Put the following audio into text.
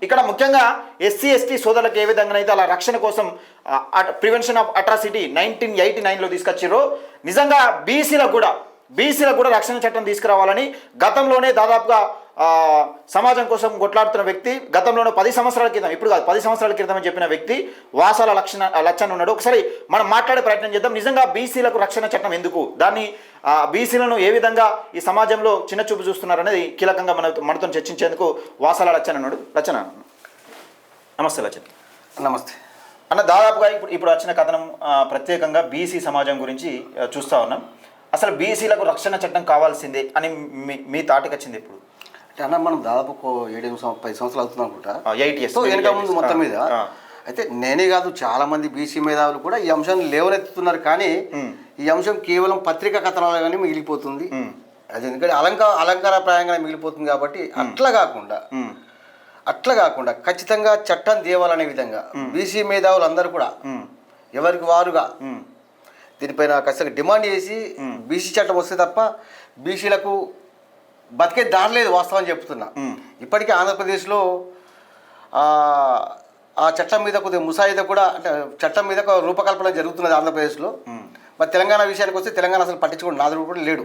ఇక్కడ ముఖ్యంగా SC ST సోదరులకు ఏ విధంగానైతే అలా రక్షణ కోసం ప్రివెన్షన్ ఆఫ్ అట్రాసిటీ 1989లో తీసుకొచ్చిర్రో నిజంగా బీసీలకు కూడా రక్షణ చట్టం తీసుకురావాలని గతంలోనే దాదాపుగా సమాజం కోసం కొట్లాడుతున్న వ్యక్తి, గతంలోనే 10 సంవత్సరాల క్రితం, ఇప్పుడు కాదు 10 సంవత్సరాల క్రితం అని చెప్పిన వ్యక్తి వాసాల లచ్చన్ ఉన్నాడు. ఒకసారి మనం మాట్లాడే ప్రయత్నం చేద్దాం. నిజంగా బీసీలకు రక్షణ చట్టం ఎందుకు, దాన్ని బీసీలను ఏ విధంగా ఈ సమాజంలో చిన్న చూపు చూస్తున్నారు అనేది కీలకంగా మనతో చర్చించేందుకు వాసాల లచ్చన్ ఉన్నాడు. లచ్చన, నమస్తే. లచ్చన్ నమస్తే అన్న. దాదాపుగా ఇప్పుడు వచ్చిన కథనం ప్రత్యేకంగా బీసీ సమాజం గురించి చూస్తూ ఉన్నాం. అసలు బీసీలకు రక్షణ చట్టం కావాల్సిందే అని మీ తాటికి వచ్చింది ఎప్పుడు? అంటే అన్న, మనం దాదాపు 10 సంవత్సరాలు అవుతుంది అనుకుంటా, 8 years వెనక ముందు మొత్తం మీద. అయితే నేనే కాదు, చాలా మంది బీసీ మేధావులు కూడా ఈ అంశాన్ని లేవనెత్తుతున్నారు. కానీ ఈ అంశం కేవలం పత్రికా కథనాలుగానే మిగిలిపోతుంది. అది ఎందుకంటే అలంకారప్రాయంగా మిగిలిపోతుంది. కాబట్టి అట్లా కాకుండా ఖచ్చితంగా చట్టం తేవాలనే విధంగా బీసీ మేధావులు అందరూ కూడా ఎవరికి వారుగా దీనిపైన ఖచ్చితంగా డిమాండ్ చేసి బీసీ చట్టం వస్తే తప్ప బీసీలకు బతికే దారి లేదు. వాస్తవం చెప్తున్నా. ఇప్పటికీ ఆంధ్రప్రదేశ్లో ఆ చట్టం మీద కొద్దిగా ముసాయిదా కూడా, అంటే చట్టం మీద రూపకల్పన జరుగుతున్నది ఆంధ్రప్రదేశ్లో. మరి తెలంగాణ విషయానికి వస్తే తెలంగాణ అసలు పట్టించుకోండి నాదుడు కూడా లేడు.